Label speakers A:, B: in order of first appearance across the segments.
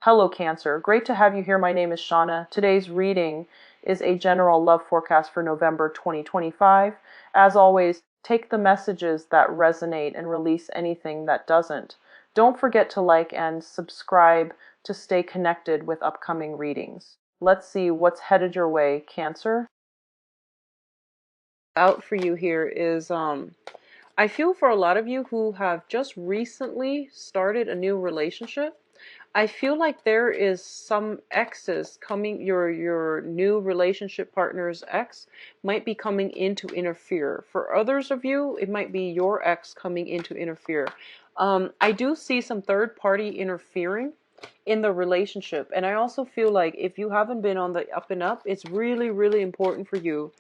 A: Hello, Cancer. Great to have you here. My name is Shauna. Today's reading is a general love forecast for November 2025. As always, take the messages that resonate and release anything that doesn't. Don't forget to like and subscribe to stay connected with upcoming readings. Let's see what's headed your way, Cancer. Out for you here is I feel for a lot of you who have just recently started a new relationship. I feel like there is some exes coming, your new relationship partner's ex might be coming in to interfere. For others of you, it might be your ex coming in to interfere. I do see some third party interfering in the relationship. And I also feel like if you haven't been on the up and up, it's really, really important for you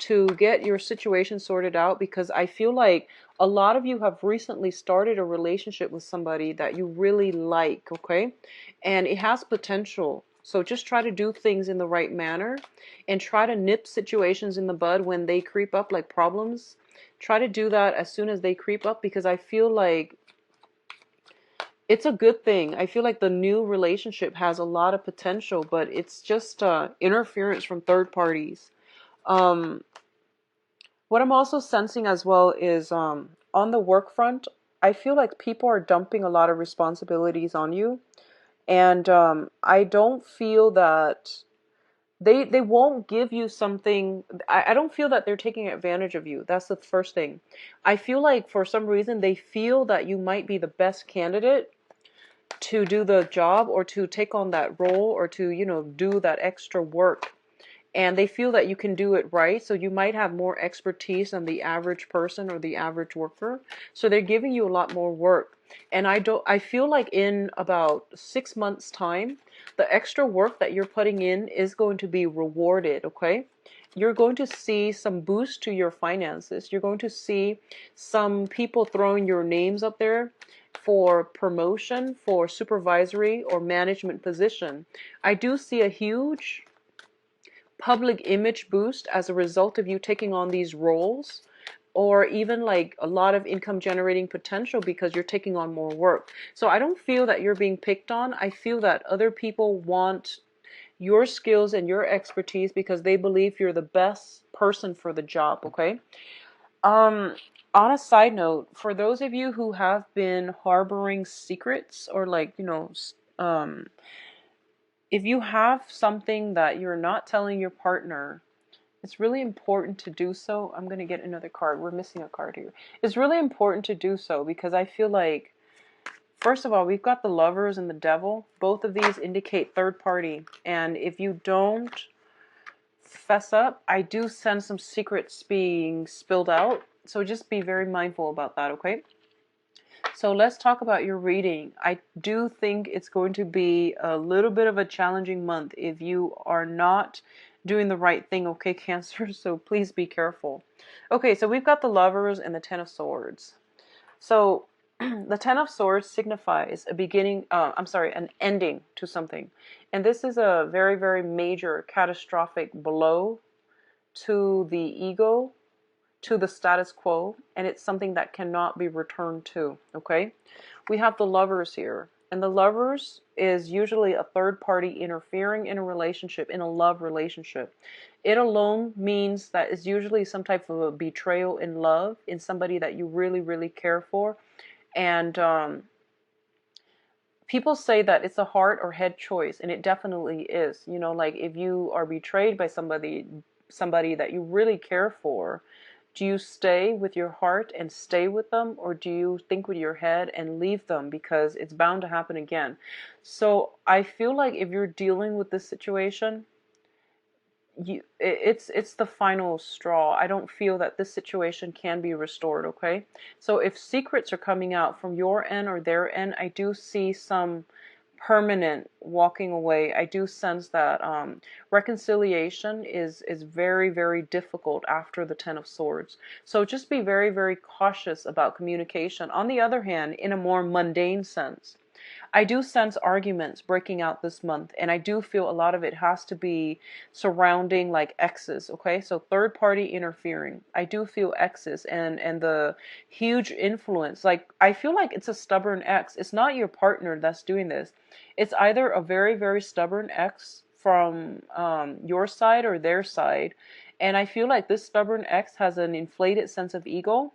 A: to get your situation sorted out, because I feel like a lot of you have recently started a relationship with somebody that you really like, okay? And it has potential. So just try to do things in the right manner and try to nip situations in the bud when they creep up, like problems. Try to do that as soon as they creep up, because I feel like it's a good thing. I feel like the new relationship has a lot of potential, but it's just interference from third parties. Um, what I'm also sensing as well is on the work front, I feel like people are dumping a lot of responsibilities on you. And I don't feel that they won't give you something. I don't feel that they're taking advantage of you. That's the first thing. I feel like for some reason they feel that you might be the best candidate to do the job, or to take on that role, or to, do that extra work. And they feel that you can do it right. So you might have more expertise than the average person or the average worker. So they're giving you a lot more work. And I feel like in about 6 months time, the extra work that you're putting in is going to be rewarded. Okay. You're going to see some boost to your finances. You're going to see some people throwing your names up there for promotion, for supervisory or management position. I do see a huge public image boost as a result of you taking on these roles, or even like a lot of income generating potential because you're taking on more work. So I don't feel that you're being picked on. I feel that other people want your skills and your expertise because they believe you're the best person for the job. Okay. um on a side note, for those of you who have been harboring secrets, or like, if you have something that you're not telling your partner, it's really important to do so. I'm going to get another card. We're missing a card here. It's really important to do so because I feel like, first of all, we've got the Lovers and the Devil. Both of these indicate third party. And if you don't fess up, I do sense some secrets being spilled out. So just be very mindful about that, okay? So let's talk about your reading. I do think it's going to be a little bit of a challenging month if you are not doing the right thing, okay, Cancer? So please be careful. Okay, so we've got the Lovers and the Ten of Swords. So the Ten of Swords signifies a beginning, an ending to something. And this is a very, very major catastrophic blow to the ego, to the status quo, and it's something that cannot be returned to, okay? We have the Lovers here, and the Lovers is usually a third party interfering in a relationship, in a love relationship. It alone means that it's usually some type of a betrayal in love, in somebody that you really, really care for. And people say that it's a heart or head choice, and it definitely is. Like if you are betrayed by somebody that you really care for, do you stay with your heart and stay with them, or do you think with your head and leave them, because it's bound to happen again? So I feel like if you're dealing with this situation, it's the final straw. I don't feel that this situation can be restored, okay? So if secrets are coming out from your end or their end, I do see some permanent walking away. I do sense that reconciliation is very, very difficult after the Ten of Swords. So just be very, very cautious about communication. On the other hand, in a more mundane sense, I do sense arguments breaking out this month, and I do feel a lot of it has to be surrounding like exes, okay? So third party interfering. I do feel exes and the huge influence. Like I feel like it's a stubborn ex. It's not your partner that's doing this. It's either a very, very stubborn ex from your side or their side. And I feel like this stubborn ex has an inflated sense of ego,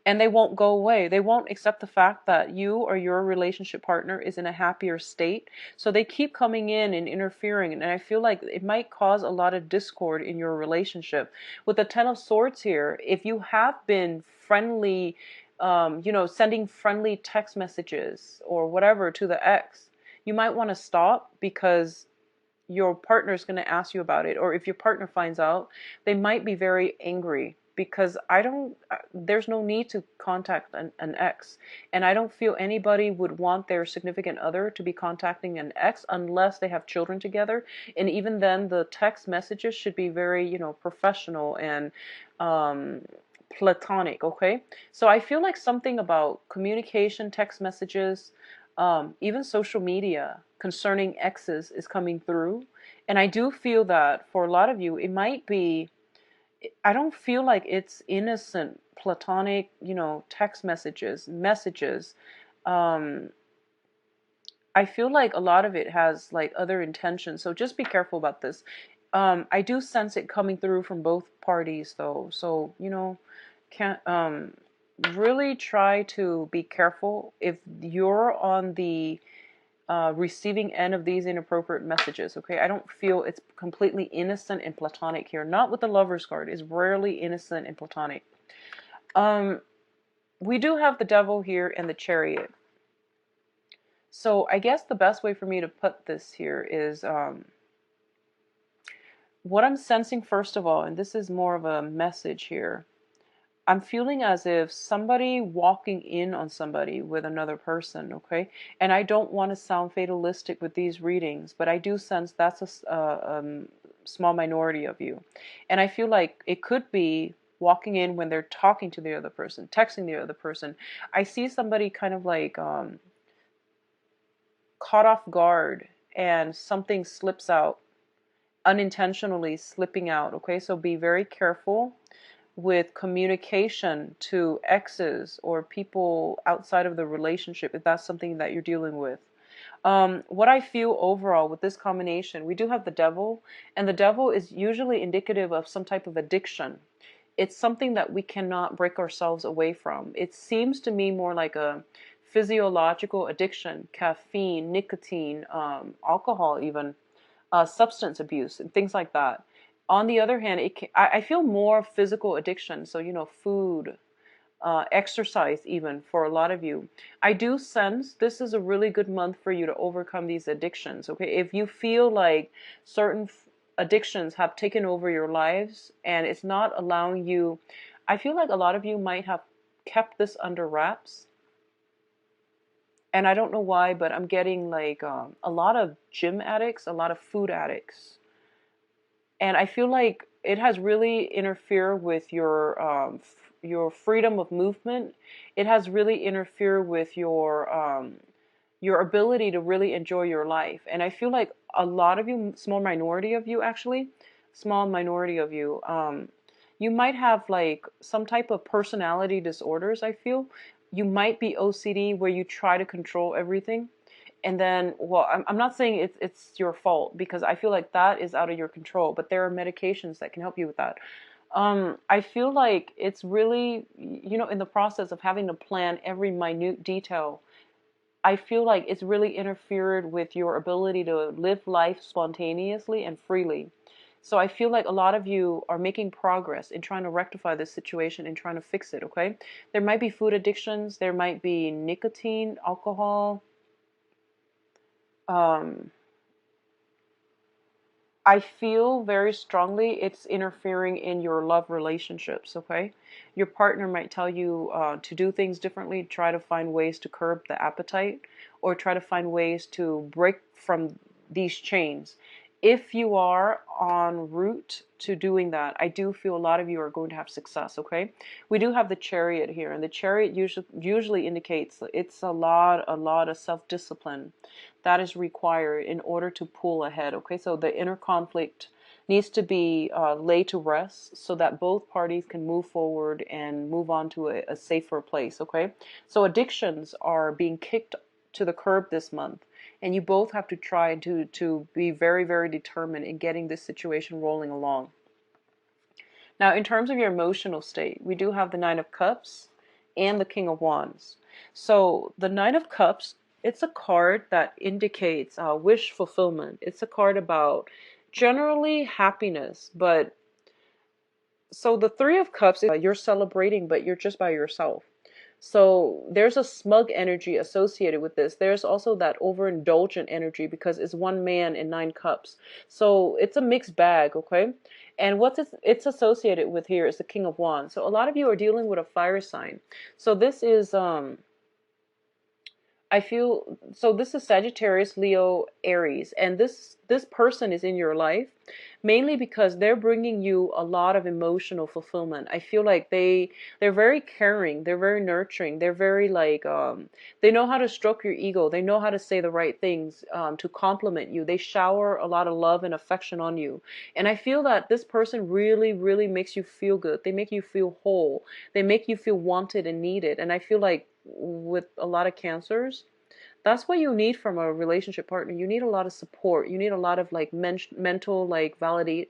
A: and they won't go away. They won't accept the fact that you or your relationship partner is in a happier state. So they keep coming in and interfering. And I feel like it might cause a lot of discord in your relationship. With the Ten of Swords here, if you have been friendly, sending friendly text messages or whatever to the ex, you might want to stop, because your partner is going to ask you about it. Or if your partner finds out, they might be very angry, because there's no need to contact an ex. And I don't feel anybody would want their significant other to be contacting an ex unless they have children together. And even then, the text messages should be very, professional and platonic, okay? So I feel like something about communication, text messages, even social media concerning exes is coming through. And I do feel that for a lot of you, it might be, I don't feel like it's innocent, platonic, text messages. Um, I feel like a lot of it has like other intentions. So just be careful about this. I do sense it coming through from both parties though. So, can't, really try to be careful if you're on the receiving end of these inappropriate messages. Okay, I don't feel it's completely innocent and platonic here. Not with the Lover's card. It's rarely innocent and platonic. We do have the Devil here and the Chariot. So I guess the best way for me to put this here is what I'm sensing first of all, and this is more of a message here. I'm feeling as if somebody walking in on somebody with another person, okay? And I don't want to sound fatalistic with these readings, but I do sense that's a small minority of you. And I feel like it could be walking in when they're talking to the other person, texting the other person. I see somebody kind of like caught off guard and something slips out, unintentionally slipping out, okay? So be very careful with communication to exes or people outside of the relationship if that's something that you're dealing with. What I feel overall with this combination, we do have the Devil, and the Devil is usually indicative of some type of addiction. It's something that we cannot break ourselves away from. It seems to me more like a physiological addiction, caffeine, nicotine, alcohol even, substance abuse, and things like that. On the other hand, I feel more physical addiction. So, food, exercise, even for a lot of you. I do sense this is a really good month for you to overcome these addictions. Okay. If you feel like certain addictions have taken over your lives and it's not allowing you, I feel like a lot of you might have kept this under wraps. And I don't know why, but I'm getting like a lot of gym addicts, a lot of food addicts. And I feel like it has really interfered with your freedom of movement. It has really interfered with your ability to really enjoy your life. And I feel like a lot of you, small minority of you actually, small minority of you, you might have like some type of personality disorders. I feel you might be OCD where you try to control everything. And then, well, I'm not saying it's your fault, because I feel like that is out of your control, but there are medications that can help you with that. I feel like it's really, in the process of having to plan every minute detail, I feel like it's really interfered with your ability to live life spontaneously and freely. So I feel like a lot of you are making progress in trying to rectify this situation and trying to fix it, okay? There might be food addictions, there might be nicotine, alcohol. I feel very strongly it's interfering in your love relationships, okay? Your partner might tell you to do things differently, try to find ways to curb the appetite, or try to find ways to break from these chains. if you are en route to doing that, I do feel a lot of you are going to have success, okay? We do have the Chariot here, and the Chariot usually indicates it's a lot of self-discipline that is required in order to pull ahead, okay? So the inner conflict needs to be laid to rest so that both parties can move forward and move on to a safer place, okay? So addictions are being kicked to the curb this month, and you both have to try to be very, very determined in getting this situation rolling along. Now, in terms of your emotional state, we do have the Nine of Cups and the King of Wands. So the Nine of Cups, it's a card that indicates wish fulfillment. It's a card about generally happiness, but so the Three of Cups is you're celebrating, but you're just by yourself. So there's a smug energy associated with this. There's also that overindulgent energy because it's one man in nine cups. So it's a mixed bag, okay? And what it's associated with here is the King of Wands. So a lot of you are dealing with a fire sign. So this is I feel so this is Sagittarius, Leo, Aries, and this person is in your life mainly because they're bringing you a lot of emotional fulfillment. I feel like they're very caring, they're very nurturing, they're very like they know how to stroke your ego, they know how to say the right things to compliment you. They shower a lot of love and affection on you, and I feel that this person really, really makes you feel good. They make you feel whole. They make you feel wanted and needed. And I feel like with a lot of cancers, that's what you need from a relationship partner. You need a lot of support. You need a lot of like mental like validate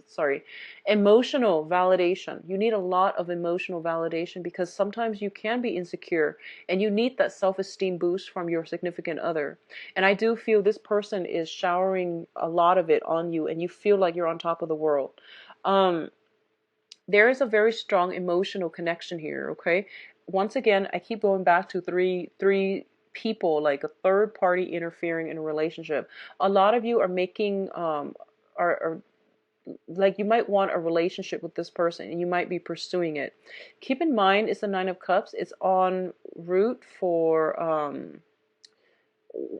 A: sorry, emotional validation. You need a lot of emotional validation because sometimes you can be insecure and you need that self-esteem boost from your significant other. And I do feel this person is showering a lot of it on you and you feel like you're on top of the world. There is a very strong emotional connection here, okay? Once again, I keep going back to three people, like a third party interfering in a relationship. A lot of you are making are like you might want a relationship with this person and you might be pursuing it. Keep in mind it's the Nine of Cups. It's en route for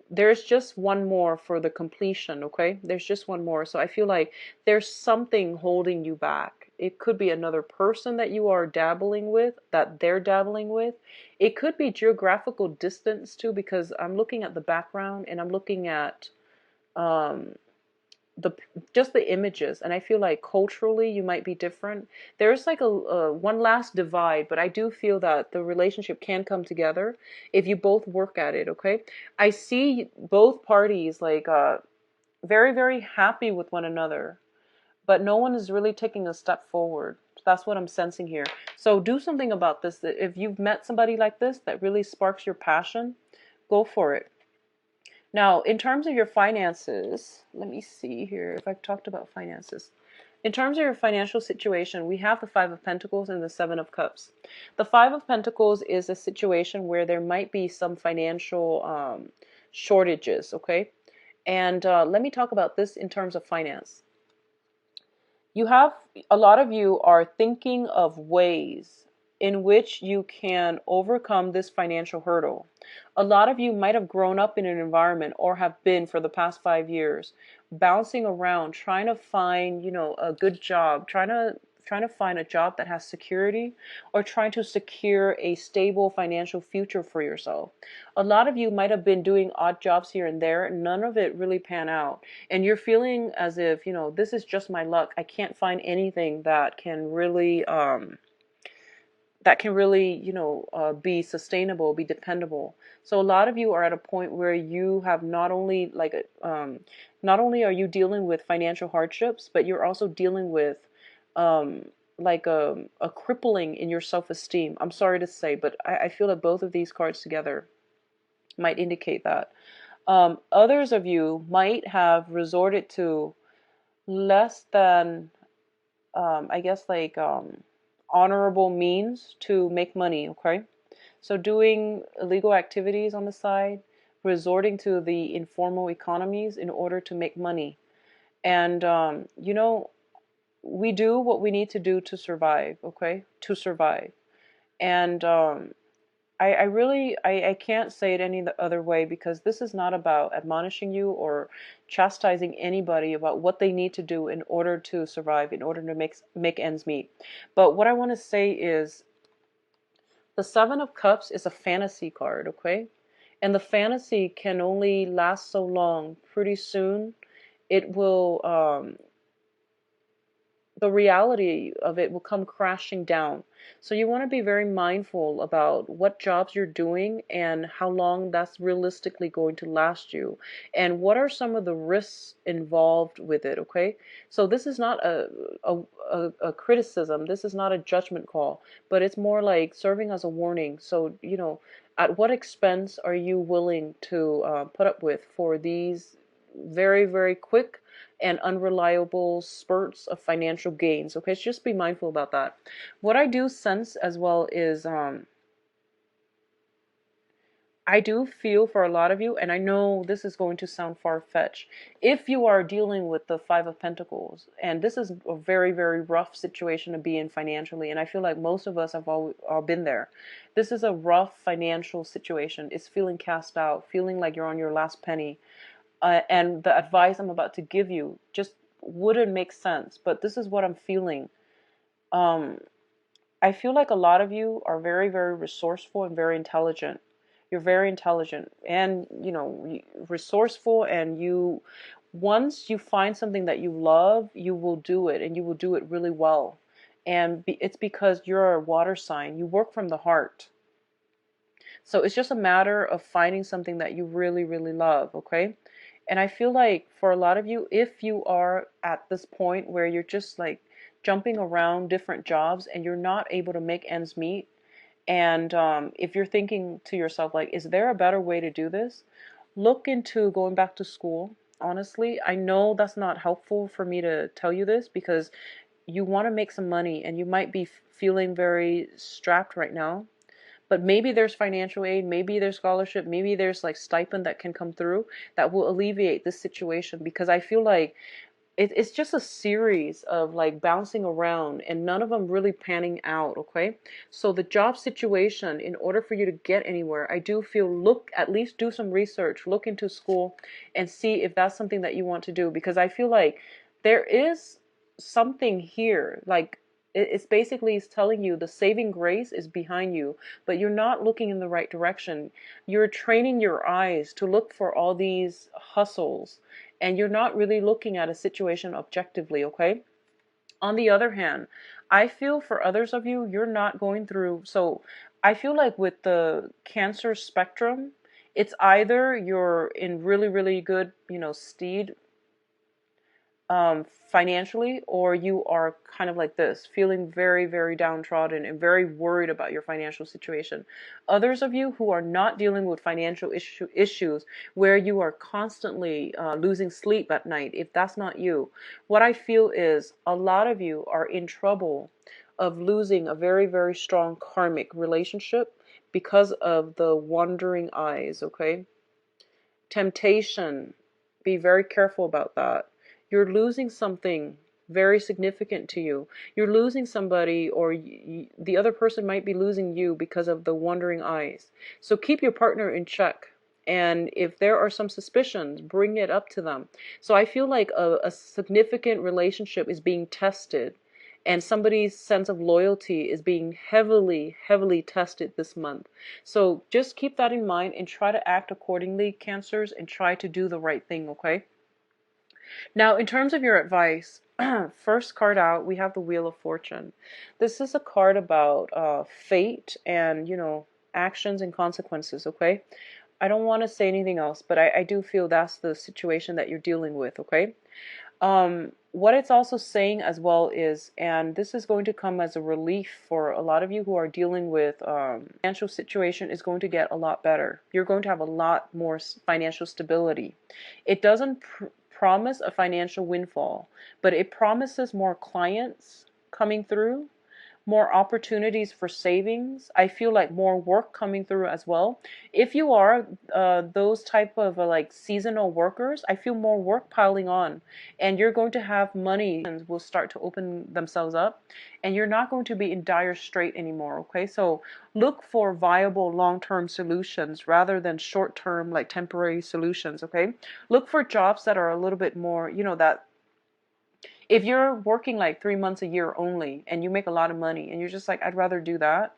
A: there's just one more for the completion, okay? There's just one more. So I feel like there's something holding you back. It could be another person that you are dabbling with, that they're dabbling with. It could be geographical distance too, because I'm looking at the background and I'm looking at um, the just the images, and I feel like culturally you might be different. There's like a one last divide, but I do feel that the relationship can come together if you both work at it, okay? I see both parties like very, very happy with one another, but no one is really taking a step forward. That's what I'm sensing here. So do something about this. If you've met somebody like this that really sparks your passion, go for it. Now, in terms of your finances, let me see here if I've talked about finances. In terms of your financial situation, we have the Five of Pentacles and the Seven of Cups. The Five of Pentacles is a situation where there might be some financial shortages, okay? And let me talk about this in terms of finance. You have, a lot of you are thinking of ways in which you can overcome this financial hurdle. A lot of you might have grown up in an environment or have been for the past 5 years bouncing around trying to find, you know, a good job, trying to find a job that has security or trying to secure a stable financial future for yourself. A lot of you might have been doing odd jobs here and there, none of it really pan out. And you're feeling as if, you know, this is just my luck. I can't find anything that can really, you know, be sustainable, be dependable. So a lot of you are at a point where you have not only not only are you dealing with financial hardships, but you're also dealing with um, a crippling in your self-esteem. I'm sorry to say, but I feel that both of these cards together might indicate that. Others of you might have resorted to less than, I guess, honorable means to make money, okay? So doing illegal activities on the side, resorting to the informal economies in order to make money. And, you know, we do what we need to do to survive, okay? To survive. And I really, I can't say it any other way, because this is not about admonishing you or chastising anybody about what they need to do in order to survive, in order to make ends meet. But what I want to say is the Seven of Cups is a fantasy card, okay? And the fantasy can only last so long. Pretty soon, it will the reality of it will come crashing down. So you want to be very mindful about what jobs you're doing and how long that's realistically going to last you, and what are some of the risks involved with it, okay? So this is not a criticism, this is not a judgment call, but it's more like serving as a warning. So, at what expense are you willing to put up with for these very, very quick and unreliable spurts of financial gains. Okay, so just be mindful about that. What I do sense as well is I do feel for a lot of you, and I know this is going to sound far-fetched, if you are dealing with the Five of Pentacles, and this is a very, very rough situation to be in financially, and I feel like most of us have all been there. This is a rough financial situation. It's feeling cast out, feeling like you're on your last penny. And the advice I'm about to give you just wouldn't make sense, but this is what I'm feeling. Um, I feel like a lot of you are very, very resourceful and very intelligent. You're very intelligent and, resourceful, and once you find something that you love, you will do it, and you will do it really well. And it's because you're a water sign. You work from the heart. So it's just a matter of finding something that you really, really love, okay? And I feel like for a lot of you, if you are at this point where you're just like jumping around different jobs and you're not able to make ends meet, and if you're thinking to yourself, like, is there a better way to do this? Look into going back to school. Honestly, I know that's not helpful for me to tell you this, because you want to make some money and you might be feeling very strapped right now. But maybe there's financial aid, maybe there's scholarship, maybe there's like stipend that can come through that will alleviate this situation, because I feel like it's just a series of like bouncing around and none of them really panning out, okay? So the job situation, in order for you to get anywhere, I do feel, look, at least do some research, look into school and see if that's something that you want to do, because I feel like there is something here, like it's basically telling you the saving grace is behind you, but you're not looking in the right direction. You're training your eyes to look for all these hustles, and you're not really looking at a situation objectively, okay? On the other hand, I feel for others of you, you're not going through, so I feel like with the Cancer spectrum, it's either you're in really, really good, steed financially, or you are kind of like this, feeling very, very downtrodden and very worried about your financial situation. Others of you who are not dealing with financial issues where you are constantly losing sleep at night, if that's not you, what I feel is a lot of you are in trouble of losing a very, very strong karmic relationship because of the wandering eyes, okay? Temptation, be very careful about that. You're losing something very significant to you. You're losing somebody, or the other person might be losing you because of the wandering eyes. So keep your partner in check. And if there are some suspicions, bring it up to them. So I feel like a significant relationship is being tested, and somebody's sense of loyalty is being heavily, heavily tested this month. So just keep that in mind and try to act accordingly, Cancers, and try to do the right thing, okay? Now, in terms of your advice, first card out, we have the Wheel of Fortune. This is a card about fate and, actions and consequences, okay? I don't want to say anything else, but I do feel that's the situation that you're dealing with, okay? What it's also saying as well is, and this is going to come as a relief for a lot of you who are dealing with financial situation, is going to get a lot better. You're going to have a lot more financial stability. It doesn't promise a financial windfall, but it promises more clients coming through, more opportunities for savings. I feel like more work coming through as well. If you are those type of like seasonal workers, I feel more work piling on, and you're going to have money and will start to open themselves up, and you're not going to be in dire strait anymore. Okay, so look for viable long-term solutions rather than short-term like temporary solutions. Okay, look for jobs that are a little bit more, you know, that if you're working like 3 months a year only and you make a lot of money and you're just like, I'd rather do that,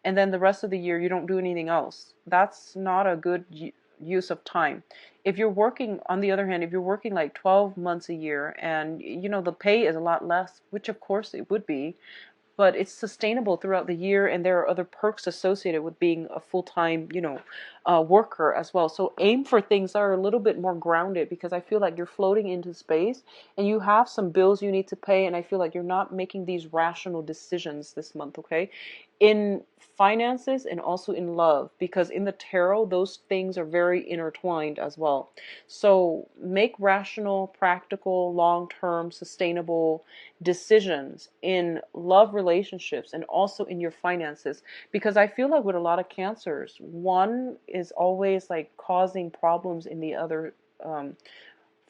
A: and then the rest of the year you don't do anything else, that's not a good use of time. If you're working, on the other hand, if you're working like 12 months a year and you know the pay is a lot less, which of course it would be, but it's sustainable throughout the year, and there are other perks associated with being a full-time, you know, worker as well. So aim for things that are a little bit more grounded, because I feel like you're floating into space and you have some bills you need to pay, and I feel like you're not making these rational decisions this month. Okay, in finances and also in love, because in the tarot those things are very intertwined as well. So make rational, practical, long-term, sustainable decisions in love relationships and also in your finances, because I feel like with a lot of cancers, one is always like causing problems in the other.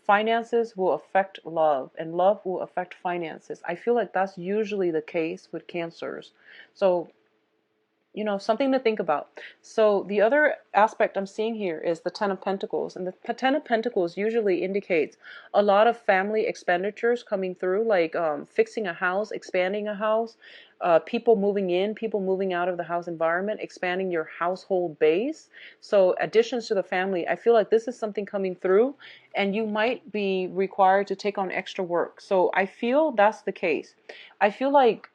A: Finances will affect love and love will affect finances. I feel like that's usually the case with cancers. So you know, something to think about. So the other aspect I'm seeing here is the Ten of Pentacles. And the Ten of Pentacles usually indicates a lot of family expenditures coming through, like fixing a house, expanding a house, people moving in, people moving out of the house environment, expanding your household base. So additions to the family, I feel like this is something coming through, and you might be required to take on extra work. So I feel that's the case. I feel like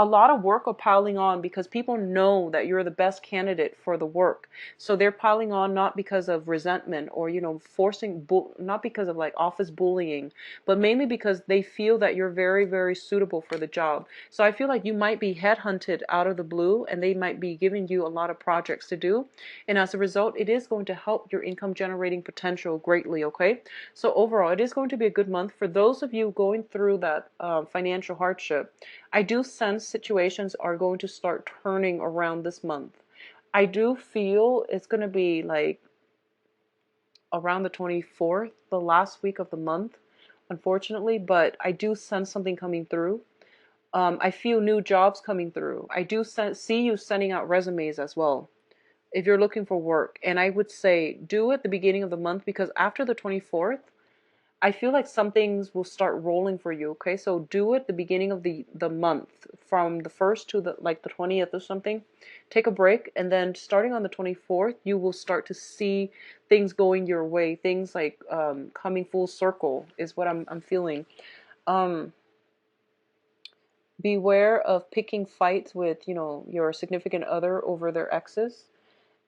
A: a lot of work are piling on because people know that you're the best candidate for the work. So they're piling on not because of resentment or, you know, forcing, not because of like office bullying, but mainly because they feel that you're very, very suitable for the job. So I feel like you might be headhunted out of the blue and they might be giving you a lot of projects to do. And as a result, it is going to help your income generating potential greatly, okay? So overall, it is going to be a good month. For those of you going through that financial hardship, I do sense situations are going to start turning around this month. I do feel it's going to be like around the 24th, the last week of the month, unfortunately, but I do sense something coming through. I feel new jobs coming through. I do see you sending out resumes as well if you're looking for work. And I would say do it at the beginning of the month, because after the 24th, I feel like some things will start rolling for you. Okay, so do it the beginning of the month, from the 1st to the like the 20th or something. Take a break, and then starting on the 24th, you will start to see things going your way. Things like coming full circle is what I'm feeling. Um, Beware of picking fights with, you know, your significant other over their exes.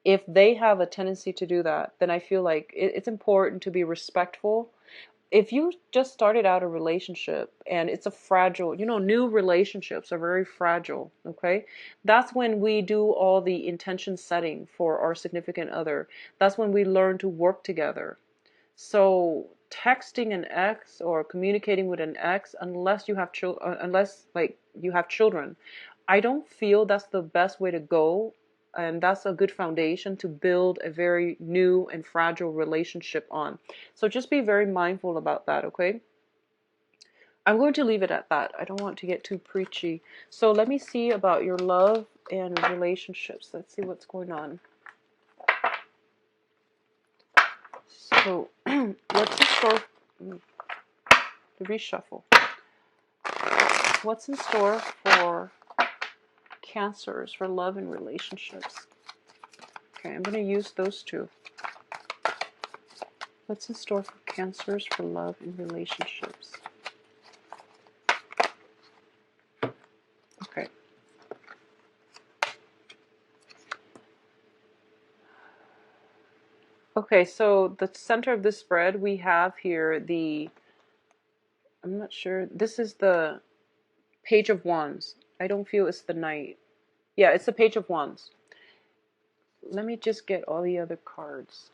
A: If they have a tendency to do that, then I feel like it's important to be respectful. If you just started out a relationship and it's a fragile, you know, new relationships are very fragile, okay? That's when we do all the intention setting for our significant other. That's when we learn to work together. So texting an ex or communicating with an ex, unless you have unless like you have children, I don't feel that's the best way to go, and that's a good foundation to build a very new and fragile relationship on. So just be very mindful about that, okay? I'm going to leave it at that. I don't want to get too preachy. So let me see about your love and relationships. Let's see what's going on. So what's in store? To reshuffle. What's in store for Cancers for love and relationships? Okay, I'm going to use those two. What's in store for Cancers for love and relationships? Okay. Okay, so the center of this spread, we have here I'm not sure, this is the Page of Wands. I don't feel it's the Knight. Yeah, it's the Page of Wands. Let me just get all the other cards.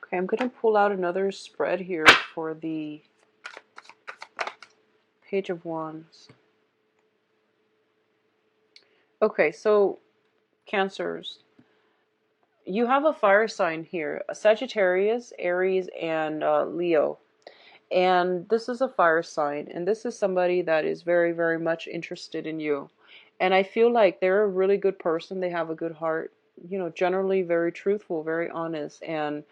A: Okay, I'm going to pull out another spread here for the Page of Wands. Okay, so Cancers, you have a fire sign here, a Sagittarius, Aries, and Leo. And this is a fire sign, and this is somebody that is very, very much interested in you. And I feel like they're a really good person. They have a good heart, you know, generally very truthful, very honest, and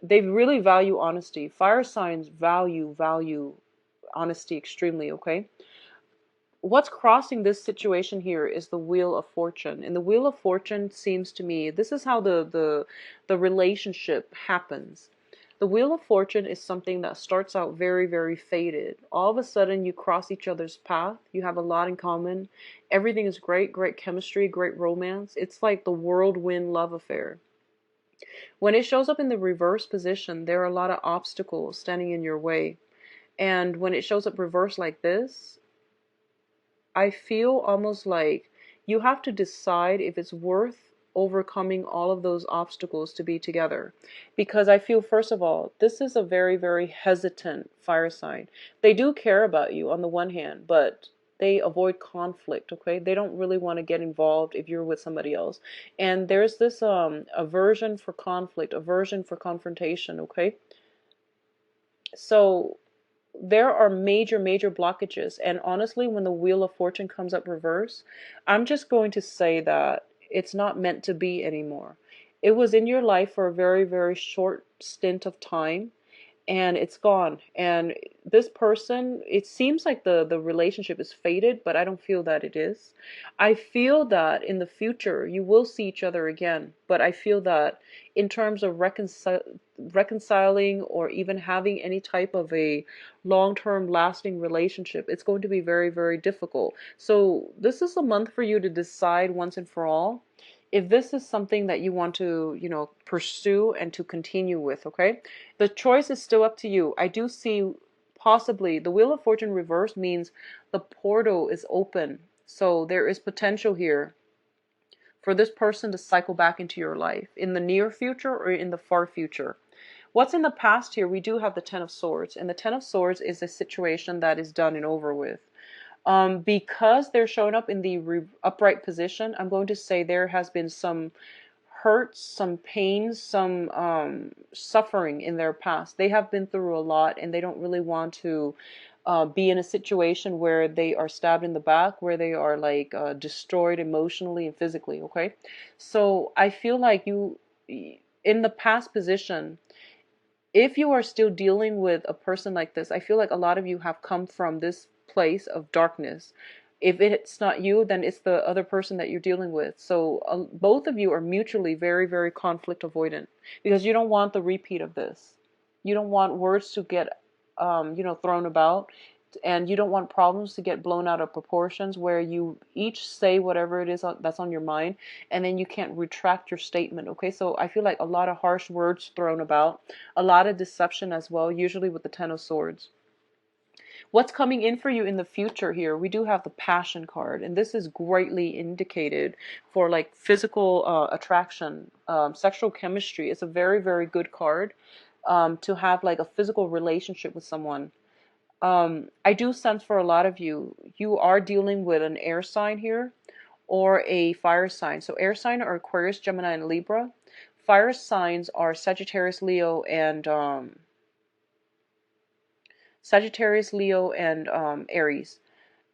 A: they really value honesty. Fire signs value honesty extremely, okay? What's crossing this situation here is the Wheel of Fortune. And the Wheel of Fortune seems to me, this is how the relationship happens. The Wheel of Fortune is something that starts out very, very faded. All of a sudden, you cross each other's path. You have a lot in common. Everything is great, great chemistry, great romance. It's like the whirlwind love affair. When it shows up in the reverse position, there are a lot of obstacles standing in your way. And when it shows up reversed like this, I feel almost like you have to decide if it's worth overcoming all of those obstacles to be together. Because I feel, first of all, this is a very, very hesitant fire sign. They do care about you on the one hand, but they avoid conflict, okay? They don't really want to get involved if you're with somebody else. And there's this aversion for conflict, aversion for confrontation, okay? So there are major, major blockages. And honestly, when the Wheel of Fortune comes up reverse, I'm just going to say that it's not meant to be anymore. It was in your life for a very, very short stint of time, and it's gone. And this person, it seems like the relationship is faded, but I don't feel that it is. I feel that in the future you will see each other again, but I feel that in terms of reconciling or even having any type of a long-term lasting relationship, it's going to be very, very difficult. So this is a month for you to decide once and for all if this is something that you want to, you know, pursue and to continue with, okay? The choice is still up to you. I do see possibly the Wheel of Fortune reverse means the portal is open. So there is potential here for this person to cycle back into your life in the near future or in the far future. What's in the past here, we do have the Ten of Swords, and the Ten of Swords is a situation that is done and over with. Because they're showing up in the upright position, I'm going to say there has been some hurts, some pains, some suffering in their past. They have been through a lot, and they don't really want to be in a situation where they are stabbed in the back, where they are like destroyed emotionally and physically, okay? So I feel like you, in the past position, if you are still dealing with a person like this, I feel like a lot of you have come from this place of darkness. If it's not you, then it's the other person that you're dealing with. So both of you are mutually very, very conflict avoidant because you don't want the repeat of this. You don't want words to get, you know, thrown about, and you don't want problems to get blown out of proportions where you each say whatever it is that's on your mind, and then you can't retract your statement, okay? So I feel like a lot of harsh words thrown about, a lot of deception as well, usually with the Ten of Swords. What's coming in for you in the future here? We do have the Passion card, and this is greatly indicated for like physical attraction, sexual chemistry. It's a very, very good card to have like a physical relationship with someone. I do sense for a lot of you, you are dealing with an air sign here or a fire sign. So air sign are Aquarius, Gemini, and Libra. Fire signs are Sagittarius, Leo, and Aries.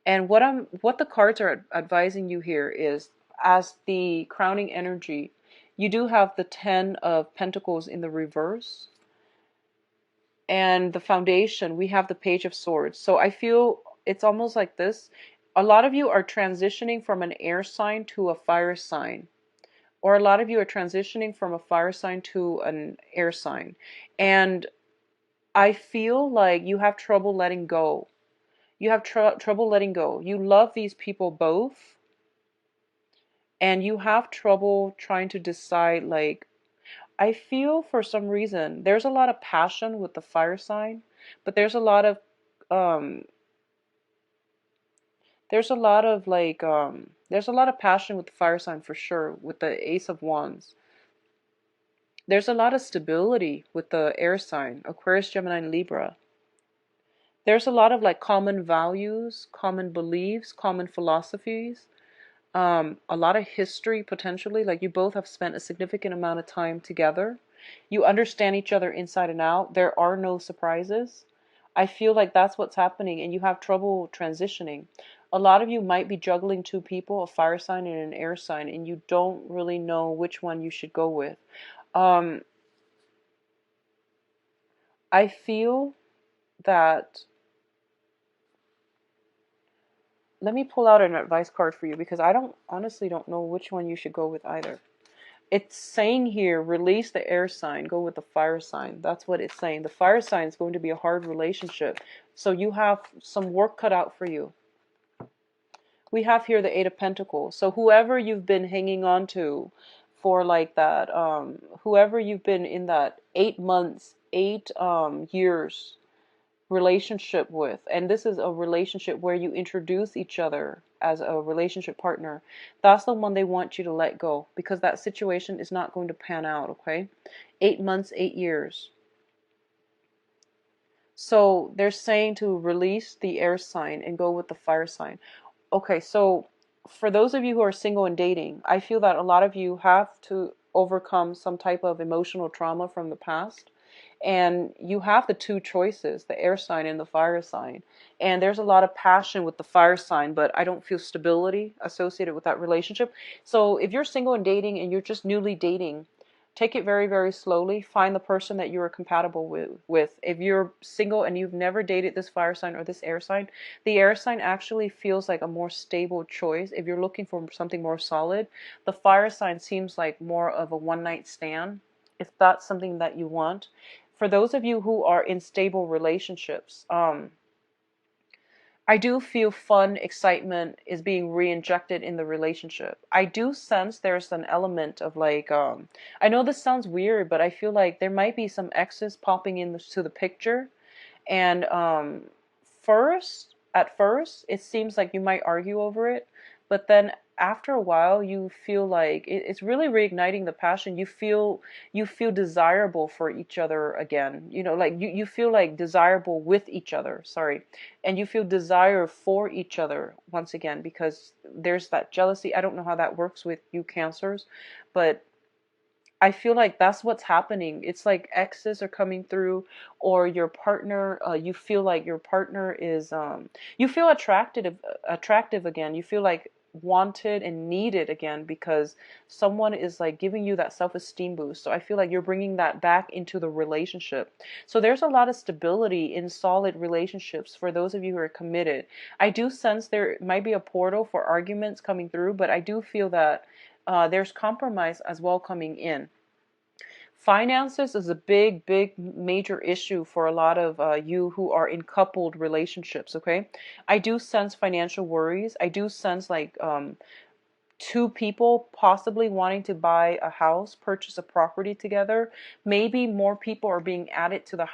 A: And what the cards are advising you here is, as the crowning energy, you do have the Ten of Pentacles in the reverse. And the foundation, we have the Page of Swords. So I feel it's almost like this. A lot of you are transitioning from an air sign to a fire sign. Or a lot of you are transitioning from a fire sign to an air sign. And I feel like you have trouble letting go. You have trouble letting go. You love these people both. And you have trouble trying to decide, like, I feel for some reason there's a lot of passion with the fire sign, but there's a lot of um there's a lot of passion with the fire sign for sure with the Ace of Wands. There's a lot of stability with the air sign, Aquarius, Gemini, and Libra. There's a lot of like common values, common beliefs, common philosophies, a lot of history potentially. Like you both have spent a significant amount of time together. You understand each other inside and out. There are no surprises. I feel like that's what's happening, and you have trouble transitioning. A lot of you might be juggling two people, a fire sign and an air sign, and you don't really know which one you should go with. Um, I feel that, let me pull out an advice card for you because I don't honestly don't know which one you should go with either. It's saying here, release the air sign, go with the fire sign. That's what it's saying. The fire sign is going to be a hard relationship. So you have some work cut out for you. We have here the Eight of Pentacles. So whoever you've been hanging on to for like that, whoever you've been in that 8 months, 8 years relationship with, and this is a relationship where you introduce each other as a relationship partner, that's the one they want you to let go because that situation is not going to pan out. Okay, 8 months, 8 years. So they're saying to release the air sign and go with the fire sign. Okay, so for those of you who are single and dating, I feel that a lot of you have to overcome some type of emotional trauma from the past. And you have the two choices, the air sign and the fire sign. And there's a lot of passion with the fire sign, but I don't feel stability associated with that relationship. So if you're single and dating and you're just newly dating, take it very, very slowly. Find the person that you are compatible with. If you're single and you've never dated this fire sign or this air sign, the air sign actually feels like a more stable choice. If you're looking for something more solid, the fire sign seems like more of a one-night stand, if that's something that you want. For those of you who are in stable relationships, I do feel fun, excitement is being re-injected in the relationship. I do sense there's an element of like, I know this sounds weird, but I feel like there might be some exes popping into the picture. And at first, it seems like you might argue over it, but then after a while, you feel like it's really reigniting the passion. You feel desirable for each other again. You know, like you feel like desirable with each other. Sorry, and you feel desire for each other once again because there's that jealousy. I don't know how that works with you Cancers, but I feel like that's what's happening. It's like exes are coming through, or your partner. You feel like your partner is. You feel attractive again. You feel like wanted and needed again because someone is like giving you that self-esteem boost. So I feel like you're bringing that back into the relationship. So there's a lot of stability in solid relationships for those of you who are committed. I do sense there might be a portal for arguments coming through, but I do feel that there's compromise as well coming in. Finances is a big, big, major issue for a lot of you who are in coupled relationships, okay? I do sense financial worries. I do sense like two people possibly wanting to buy a house, purchase a property together. Maybe more people are being added to the